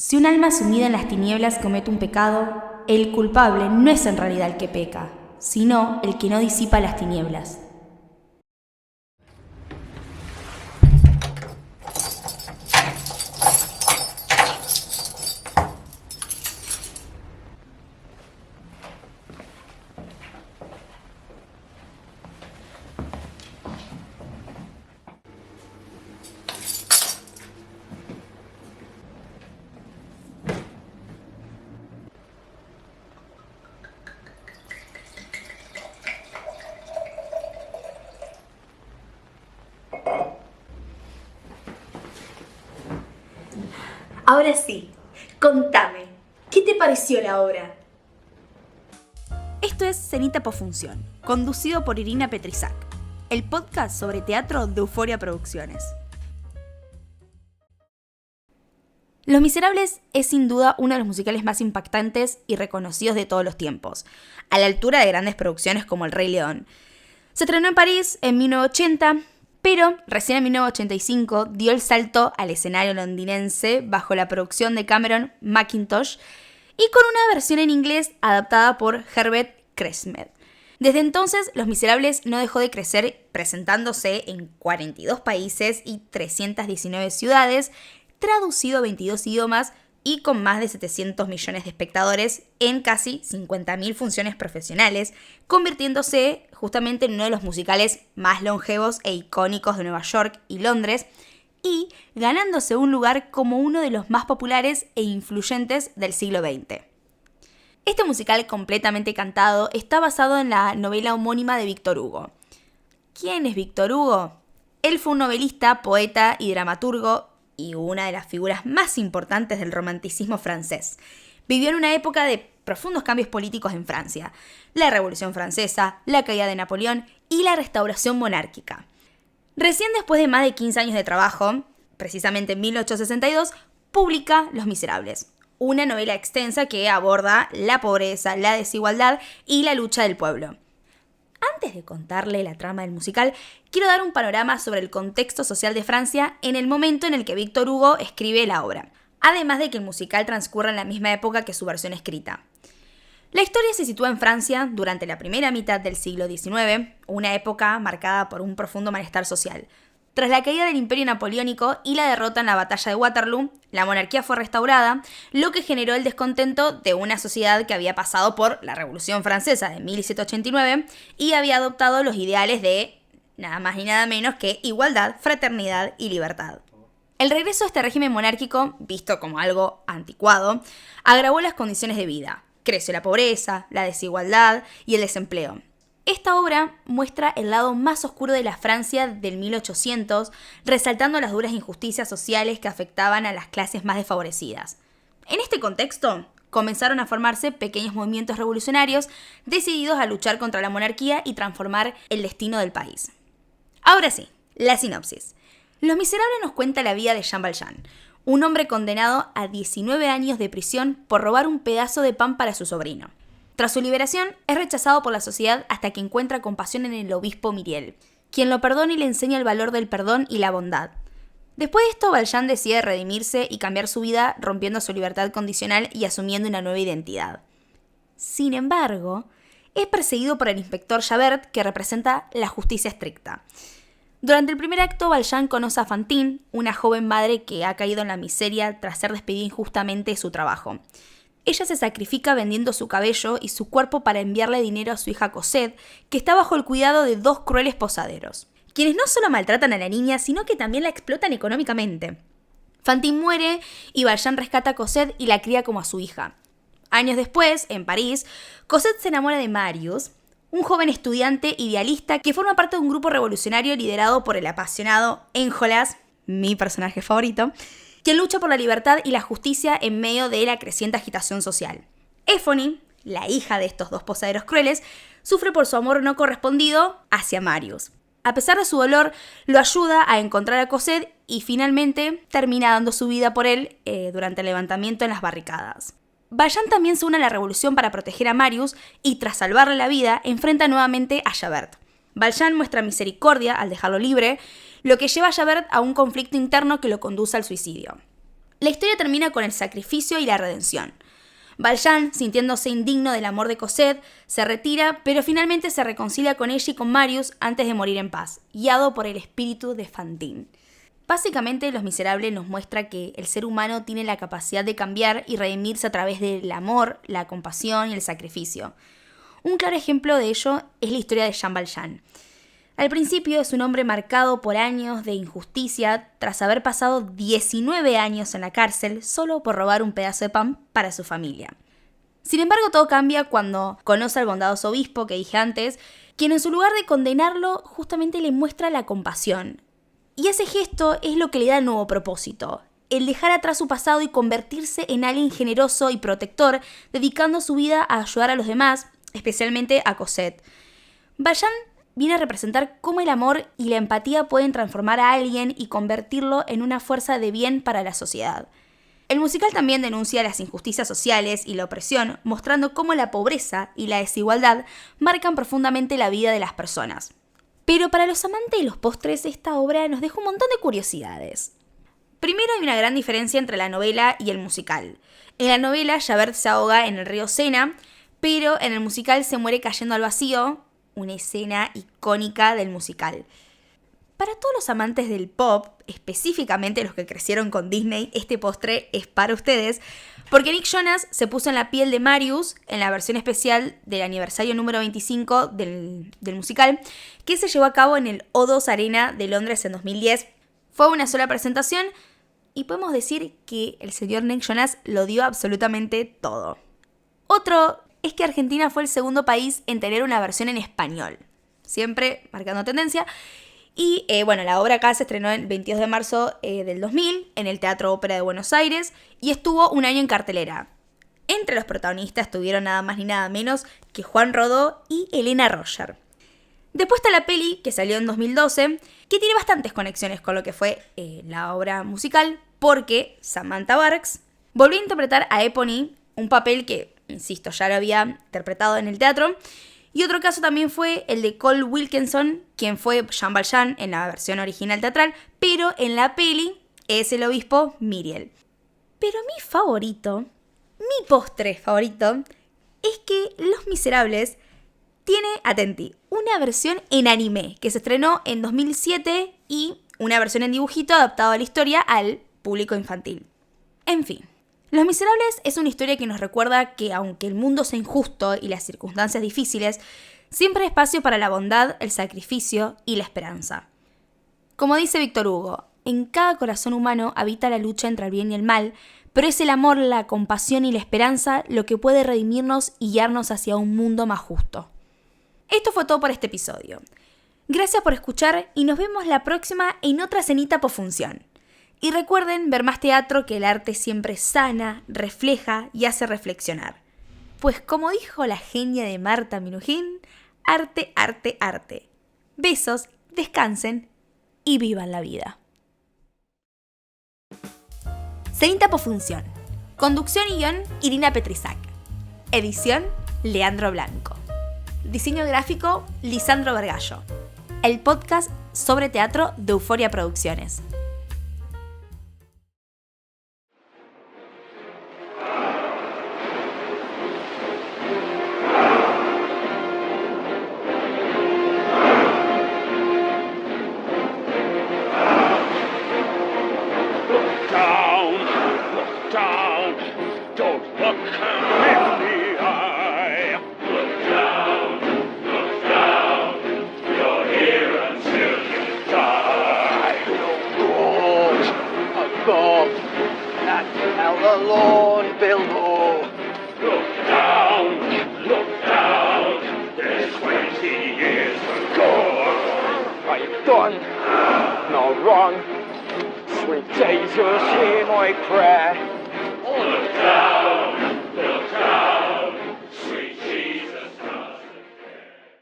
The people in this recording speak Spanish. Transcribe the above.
Si un alma sumida en las tinieblas comete un pecado, el culpable no es en realidad el que peca, sino el que no disipa las tinieblas. Ahora sí, contame, ¿qué te pareció la obra? Esto es Cenita Pofunción, conducido por Irina Petrisac, el podcast sobre teatro de Euforia Producciones. Los Miserables es sin duda uno de los musicales más impactantes y reconocidos de todos los tiempos, a la altura de grandes producciones como El Rey León. Se estrenó en París en 1980, pero recién en 1985 dio el salto al escenario londinense bajo la producción de Cameron Mackintosh y con una versión en inglés adaptada por Herbert Kreismer. Desde entonces, Los Miserables no dejó de crecer, presentándose en 42 países y 319 ciudades, traducido a 22 idiomas y con más de 700 millones de espectadores en casi 50.000 funciones profesionales, convirtiéndose justamente en uno de los musicales más longevos e icónicos de Nueva York y Londres, y ganándose un lugar como uno de los más populares e influyentes del siglo XX. Este musical completamente cantado está basado en la novela homónima de Victor Hugo. ¿Quién es Victor Hugo? Él fue un novelista, poeta y dramaturgo y una de las figuras más importantes del romanticismo francés. Vivió en una época de profundos cambios políticos en Francia, la Revolución Francesa, la caída de Napoleón y la restauración monárquica. Recién después de más de 15 años de trabajo, precisamente en 1862, publica Los Miserables, una novela extensa que aborda la pobreza, la desigualdad y la lucha del pueblo. Antes de contarle la trama del musical, quiero dar un panorama sobre el contexto social de Francia en el momento en el que Victor Hugo escribe la obra, además de que el musical transcurre en la misma época que su versión escrita. La historia se sitúa en Francia durante la primera mitad del siglo XIX, una época marcada por un profundo malestar social. Tras la caída del Imperio Napoleónico y la derrota en la batalla de Waterloo, la monarquía fue restaurada, lo que generó el descontento de una sociedad que había pasado por la Revolución Francesa de 1789 y había adoptado los ideales de nada más ni nada menos que igualdad, fraternidad y libertad. El regreso a este régimen monárquico, visto como algo anticuado, agravó las condiciones de vida. Creció la pobreza, la desigualdad y el desempleo. Esta obra muestra el lado más oscuro de la Francia del 1800, resaltando las duras injusticias sociales que afectaban a las clases más desfavorecidas. En este contexto, comenzaron a formarse pequeños movimientos revolucionarios decididos a luchar contra la monarquía y transformar el destino del país. Ahora sí, la sinopsis. Los Miserables nos cuenta la vida de Jean Valjean, un hombre condenado a 19 años de prisión por robar un pedazo de pan para su sobrino. Tras su liberación, es rechazado por la sociedad hasta que encuentra compasión en el obispo Myriel, quien lo perdona y le enseña el valor del perdón y la bondad. Después de esto, Valjean decide redimirse y cambiar su vida, rompiendo su libertad condicional y asumiendo una nueva identidad. Sin embargo, es perseguido por el inspector Javert, que representa la justicia estricta. Durante el primer acto, Valjean conoce a Fantine, una joven madre que ha caído en la miseria tras ser despedida injustamente de su trabajo. Ella se sacrifica vendiendo su cabello y su cuerpo para enviarle dinero a su hija Cosette, que está bajo el cuidado de dos crueles posaderos, quienes no solo maltratan a la niña, sino que también la explotan económicamente. Fantine muere y Valjean rescata a Cosette y la cría como a su hija. Años después, en París, Cosette se enamora de Marius, un joven estudiante idealista que forma parte de un grupo revolucionario liderado por el apasionado Enjolras, mi personaje favorito, quien lucha por la libertad y la justicia en medio de la creciente agitación social. Éphone, la hija de estos dos posaderos crueles, sufre por su amor no correspondido hacia Marius. A pesar de su dolor, lo ayuda a encontrar a Cosette y finalmente termina dando su vida por él durante el levantamiento en las barricadas. Valjean también se une a la revolución para proteger a Marius y tras salvarle la vida, enfrenta nuevamente a Javert. Valjean muestra misericordia al dejarlo libre, lo que lleva a Javert a un conflicto interno que lo conduce al suicidio. La historia termina con el sacrificio y la redención. Valjean, sintiéndose indigno del amor de Cosette, se retira, pero finalmente se reconcilia con ella y con Marius antes de morir en paz, guiado por el espíritu de Fantine. Básicamente, Los Miserables nos muestra que el ser humano tiene la capacidad de cambiar y redimirse a través del amor, la compasión y el sacrificio. Un claro ejemplo de ello es la historia de Jean Valjean. Al principio es un hombre marcado por años de injusticia tras haber pasado 19 años en la cárcel solo por robar un pedazo de pan para su familia. Sin embargo, todo cambia cuando conoce al bondadoso obispo que dije antes, quien en su lugar de condenarlo justamente le muestra la compasión. Y ese gesto es lo que le da el nuevo propósito, el dejar atrás su pasado y convertirse en alguien generoso y protector, dedicando su vida a ayudar a los demás, especialmente a Cosette. Valjean viene a representar cómo el amor y la empatía pueden transformar a alguien y convertirlo en una fuerza de bien para la sociedad. El musical también denuncia las injusticias sociales y la opresión, mostrando cómo la pobreza y la desigualdad marcan profundamente la vida de las personas. Pero para los amantes de los postres, esta obra nos deja un montón de curiosidades. Primero, hay una gran diferencia entre la novela y el musical. En la novela, Javert se ahoga en el río Sena, pero en el musical se muere cayendo al vacío, una escena icónica del musical. Para todos los amantes del pop, específicamente los que crecieron con Disney, este postre es para ustedes, porque Nick Jonas se puso en la piel de Marius en la versión especial del aniversario número 25 del musical, que se llevó a cabo en el O2 Arena de Londres en 2010. Fue una sola presentación y podemos decir que el señor Nick Jonas lo dio absolutamente todo. Otro es que Argentina fue el segundo país en tener una versión en español, siempre marcando tendencia. Y la obra acá se estrenó el 22 de marzo del 2000 en el Teatro Ópera de Buenos Aires y estuvo un año en cartelera. Entre los protagonistas estuvieron nada más ni nada menos que Juan Rodó y Helena Roger. Después está la peli, que salió en 2012, que tiene bastantes conexiones con lo que fue la obra musical, porque Samantha Barks volvió a interpretar a Eponine, un papel que, insisto, ya lo había interpretado en el teatro. Y otro caso también fue el de Cole Wilkinson, quien fue Jean Valjean en la versión original teatral, pero en la peli es el obispo Myriel. Pero mi postre favorito, es que Los Miserables tiene, atenti, una versión en anime que se estrenó en 2007 y una versión en dibujito adaptado a la historia al público infantil. En fin. Los Miserables es una historia que nos recuerda que aunque el mundo sea injusto y las circunstancias difíciles, siempre hay espacio para la bondad, el sacrificio y la esperanza. Como dice Víctor Hugo, en cada corazón humano habita la lucha entre el bien y el mal, pero es el amor, la compasión y la esperanza lo que puede redimirnos y guiarnos hacia un mundo más justo. Esto fue todo por este episodio. Gracias por escuchar y nos vemos la próxima en otra cenita posfunción. Y recuerden ver más teatro, que el arte siempre sana, refleja y hace reflexionar. Pues como dijo la genia de Marta Minujín, arte, arte, arte. Besos, descansen y vivan la vida. Cenita posfunción. Conducción y guión, Irina Petrisac. Edición, Leandro Blanco. Diseño gráfico, Lisandro Vergallo. El podcast sobre teatro de Euforia Producciones. Alone below. Look down, there's 20 years ago. I've done no wrong. Sweet Jesus, hear my prayer. Look down.